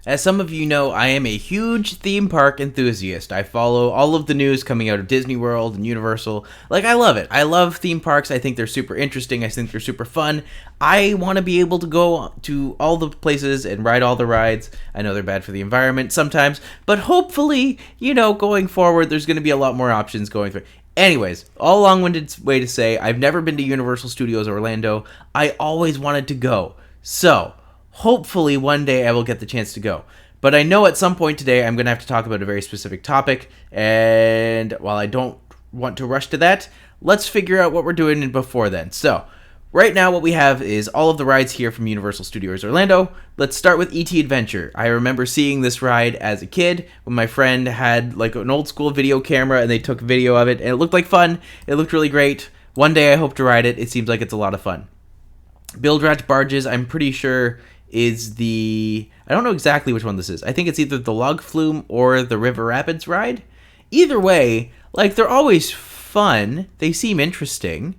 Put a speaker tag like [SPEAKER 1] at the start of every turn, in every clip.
[SPEAKER 1] As some of you know, I am a huge theme park enthusiast. I follow all of the news coming out of Disney World and Universal. Like, I love it. I love theme parks. I think they're super interesting. I think they're super fun. I want to be able to go to all the places and ride all the rides. I know they're bad for the environment sometimes, but hopefully, going forward, there's going to be a lot more options going through. Anyways, all long-winded way to say, I've never been to Universal Studios Orlando. I always wanted to go. So, hopefully one day I will get the chance to go. But I know at some point today I'm going to have to talk about a very specific topic, and while I don't want to rush to that, let's figure out what we're doing before then. So, right now what we have is all of the rides here from Universal Studios Orlando. Let's start with E.T. Adventure. I remember seeing this ride as a kid when my friend had like an old school video camera and they took video of it, and it looked like fun. It looked really great. One day I hope to ride it. It seems like it's a lot of fun. Build Ratch Barges, I'm pretty sure is I don't know exactly which one this is. I think it's either the Log Flume or the River Rapids ride. Either way, like, they're always fun. They seem interesting,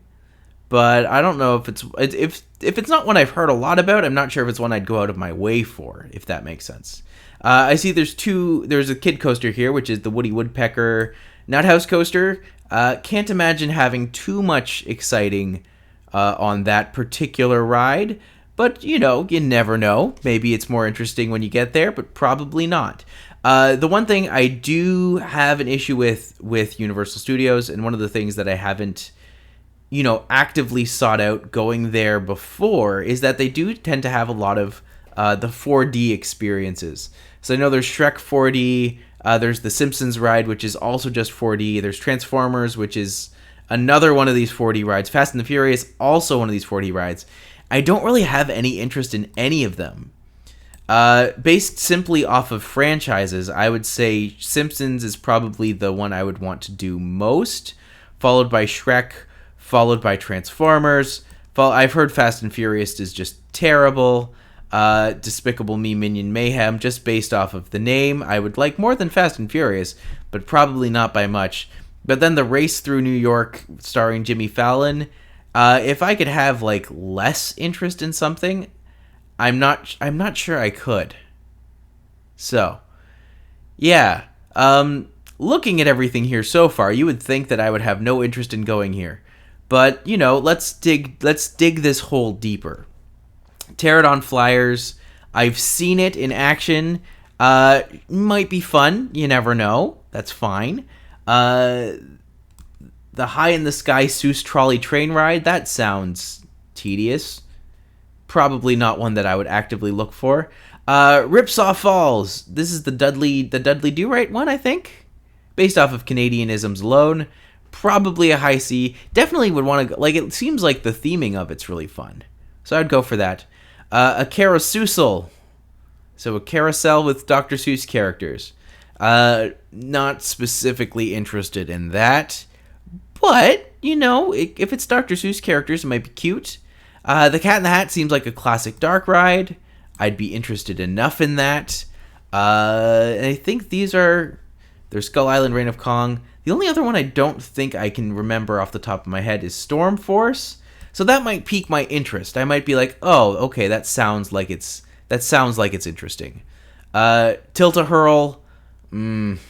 [SPEAKER 1] but I don't know if it's not one I've heard a lot about. I'm not sure if it's one I'd go out of my way for, if that makes sense. I see there's a kid coaster here, which is the Woody Woodpecker Nut House coaster. Can't imagine having too much exciting on that particular ride. But, you never know. Maybe it's more interesting when you get there, but probably not. The one thing I do have an issue with Universal Studios, and one of the things that I haven't, actively sought out going there before, is that they do tend to have a lot of the 4D experiences. So I know there's Shrek 4D, there's the Simpsons ride, which is also just 4D, there's Transformers, which is another one of these 4D rides, Fast and the Furious, also one of these 4D rides. I don't really have any interest in any of them. Based simply off of franchises, I would say Simpsons is probably the one I would want to do most, followed by Shrek, followed by Transformers. I've heard Fast and Furious is just terrible. Despicable Me, Minion Mayhem, just based off of the name. I would like more than Fast and Furious, but probably not by much. But then the Race Through New York, starring Jimmy Fallon. If I could have like less interest in something, I'm not sure I could. So, yeah. Looking at everything here so far, you would think that I would have no interest in going here. But, let's dig this hole deeper. Pterodon Flyers, I've seen it in action. Might be fun, you never know. That's fine. The High in the Sky Seuss Trolley Train Ride, that sounds tedious. Probably not one that I would actively look for. Ripsaw Falls, this is the Dudley Do-Right one, I think? Based off of Canadianisms alone. Probably a high C. Definitely would want to, it seems like the theming of it's really fun. So I'd go for that. A Carouseusel. So a carousel with Dr. Seuss characters. Not specifically interested in that. But, if it's Dr. Seuss characters, it might be cute. The Cat in the Hat seems like a classic dark ride. I'd be interested enough in that. And I think there's Skull Island, Reign of Kong. The only other one I don't think I can remember off the top of my head is Storm Force. So that might pique my interest. I might be like, oh, okay, that sounds like it's interesting. Tilt-A-Hurl, I'm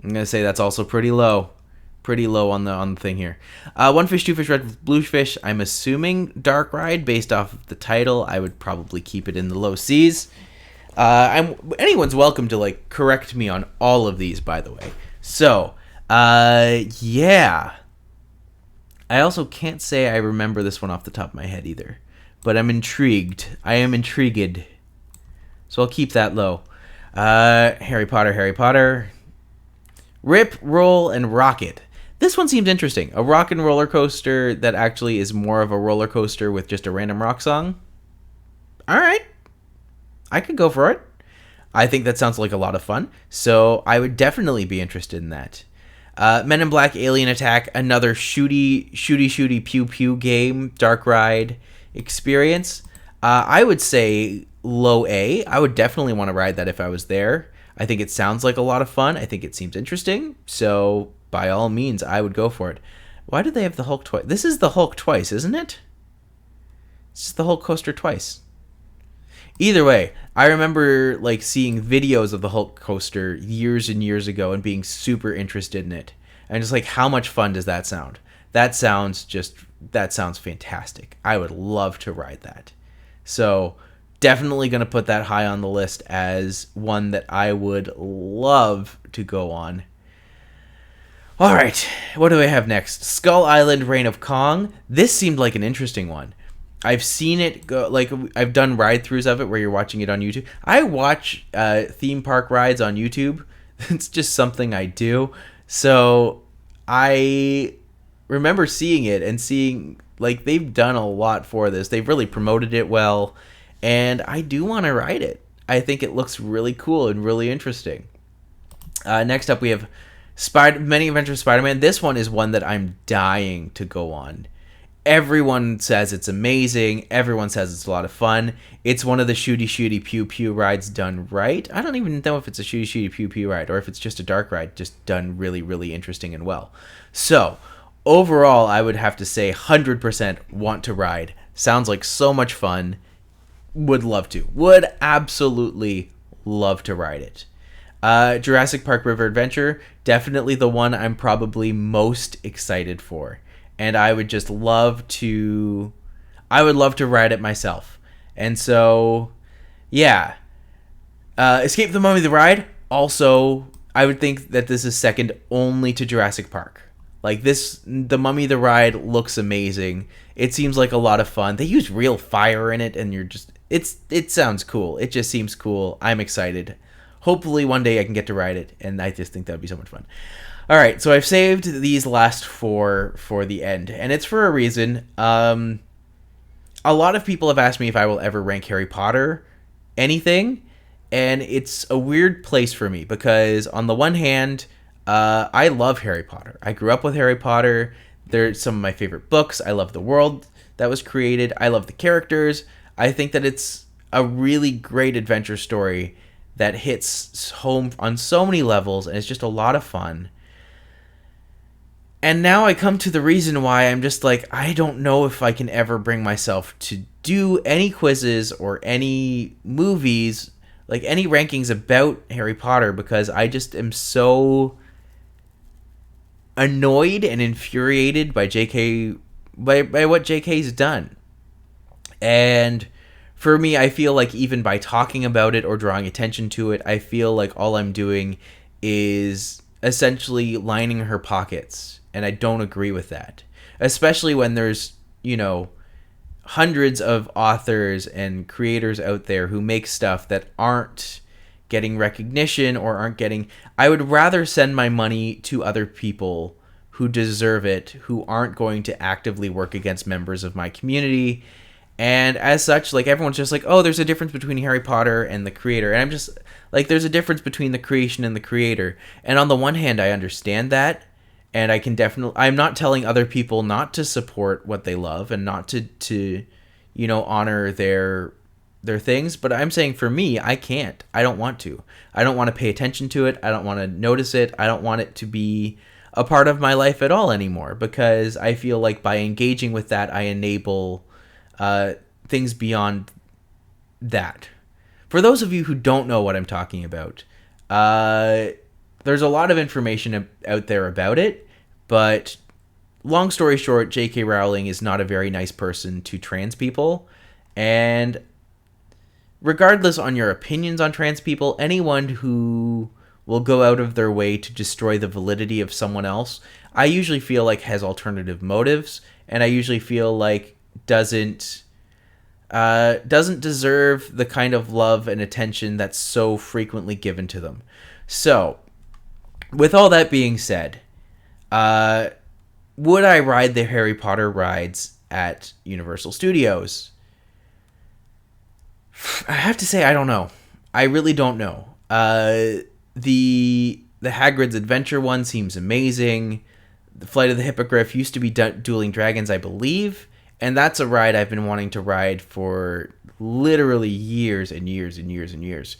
[SPEAKER 1] gonna say that's also pretty low. Pretty low on the thing here. One Fish, Two Fish, Red Blue Fish. I'm assuming dark ride based off of the title. I would probably keep it in the low C's. Anyone's welcome to correct me on all of these, by the way. So, yeah. I also can't say I remember this one off the top of my head either, but I'm intrigued. I am intrigued. So I'll keep that low. Harry Potter. Rip, Roll, and Rocket. This one seems interesting. A rock and roller coaster that actually is more of a roller coaster with just a random rock song. All right. I could go for it. I think that sounds like a lot of fun. So I would definitely be interested in that. Men in Black Alien Attack, another shooty pew pew game, dark ride experience. I would say low A. I would definitely want to ride that if I was there. I think it sounds like a lot of fun. I think it seems interesting. So by all means, I would go for it. Why do they have the Hulk twice? This is the Hulk twice, isn't it? This is the Hulk coaster twice. Either way, I remember like seeing videos of the Hulk coaster years and years ago and being super interested in it. And just like, how much fun does that sound? That sounds fantastic. I would love to ride that. So definitely going to put that high on the list as one that I would love to go on. All right, what do I have next? Skull Island Reign of Kong. This seemed like an interesting one. I've seen it go, like I've done ride throughs of it where you're watching it on YouTube. I watch theme park rides on YouTube. It's just something I do. So I remember seeing it and seeing like they've done a lot for this. They've really promoted it well, and I do want to ride it. I think it looks really cool and really interesting. Next up, we have Many Adventures of Spider-Man. This one is one that I'm dying to go on. Everyone says it's amazing. Everyone says it's a lot of fun. It's one of the shooty pew pew rides done right. I don't even know if it's a shooty pew pew ride or if it's just a dark ride, just done really, really interesting and well. So overall, I would have to say 100% want to ride. Sounds like so much fun. Would love to. Would absolutely love to ride it. Jurassic Park River Adventure, definitely the one I'm probably most excited for. And I would just love to ride it myself. And so, yeah. Escape the Mummy the Ride, also, I would think that this is second only to Jurassic Park. Like the Mummy the Ride looks amazing. It seems like a lot of fun. They use real fire in it, and it sounds cool. It just seems cool. I'm excited. Hopefully one day I can get to ride it, and I just think that would be so much fun. All right, so I've saved these last four for the end, and it's for a reason. A lot of people have asked me if I will ever rank Harry Potter anything, and it's a weird place for me because on the one hand, I love Harry Potter. I grew up with Harry Potter. They're some of my favorite books. I love the world that was created. I love the characters. I think that it's a really great adventure story that hits home on so many levels, and it's just a lot of fun. And now I come to the reason why I'm just like, I don't know if I can ever bring myself to do any quizzes or any movies, like any rankings about Harry Potter, because I just am so annoyed and infuriated by by what JK's done. And for me, I feel like even by talking about it or drawing attention to it, I feel like all I'm doing is essentially lining her pockets. And I don't agree with that. Especially when there's, hundreds of authors and creators out there who make stuff that aren't getting recognition or aren't getting... I would rather send my money to other people who deserve it, who aren't going to actively work against members of my community. And as such, like, everyone's just like, oh, there's a difference between Harry Potter and the creator. And I'm just like, there's a difference between the creation and the creator. And on the one hand, I understand that. And I can definitely, I'm not telling other people not to support what they love and not to honor their things. But I'm saying for me, I can't. I don't want to. I don't want to pay attention to it. I don't want to notice it. I don't want it to be a part of my life at all anymore, because I feel like by engaging with that, I enable things beyond that. For those of you who don't know what I'm talking about, there's a lot of information out there about it, but long story short, J.K. Rowling is not a very nice person to trans people, and regardless on your opinions on trans people, anyone who will go out of their way to destroy the validity of someone else, I usually feel like has alternative motives, and I usually feel like doesn't deserve the kind of love and attention that's so frequently given to them. So, with all that being said, would I ride the Harry Potter rides at Universal Studios? I have to say I don't know. I really don't know. The Hagrid's Adventure one seems amazing. The Flight of the Hippogriff used to be Dueling Dragons, I believe. And that's a ride I've been wanting to ride for literally years and years and years and years.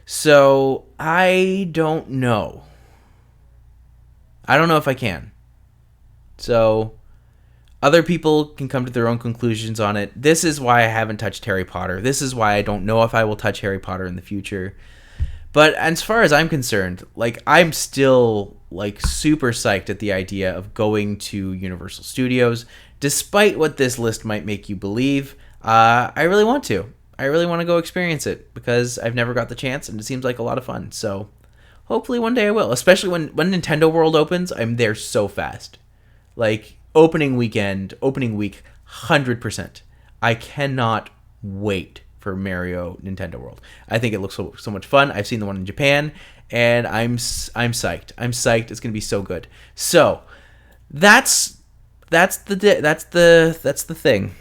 [SPEAKER 1] So, I don't know. I don't know if I can. So, Other people can come to their own conclusions on it. This is why I haven't touched Harry Potter. This is why I don't know if I will touch Harry Potter in the future. But as far as I'm concerned, like, I'm still like super psyched at the idea of going to Universal Studios, despite what this list might make you believe. I really want to. I really want to go experience it because I've never got the chance, and it seems like a lot of fun. So hopefully one day I will, especially when Nintendo World opens. I'm there so fast. Like, opening week, 100%. I cannot wait for Mario Nintendo World. I think it looks so much fun. I've seen the one in Japan, and I'm psyched. I'm psyched. It's gonna be so good. So that's the thing.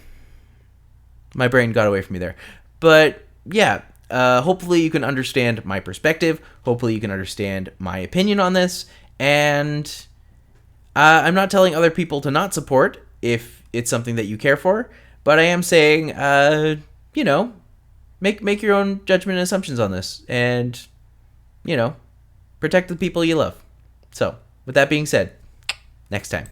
[SPEAKER 1] My brain got away from me there, but yeah. Hopefully you can understand my perspective. Hopefully you can understand my opinion on this, and I'm not telling other people to not support if it's something that you care for, but I am saying, make your own judgment and assumptions on this, and, protect the people you love. So, with that being said, next time.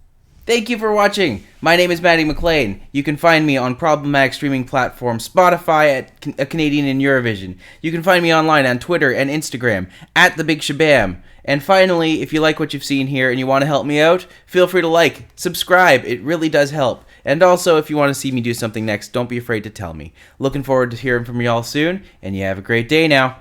[SPEAKER 2] Thank you for watching. My name is Matti McLean. You can find me on problematic streaming platform Spotify at A Canadian in Eurovision. You can find me online on Twitter and Instagram at The Big Shabam. And finally, if you like what you've seen here and you want to help me out, feel free to like, subscribe. It really does help. And also, if you want to see me do something next, don't be afraid to tell me. Looking forward to hearing from you all soon, and you have a great day now.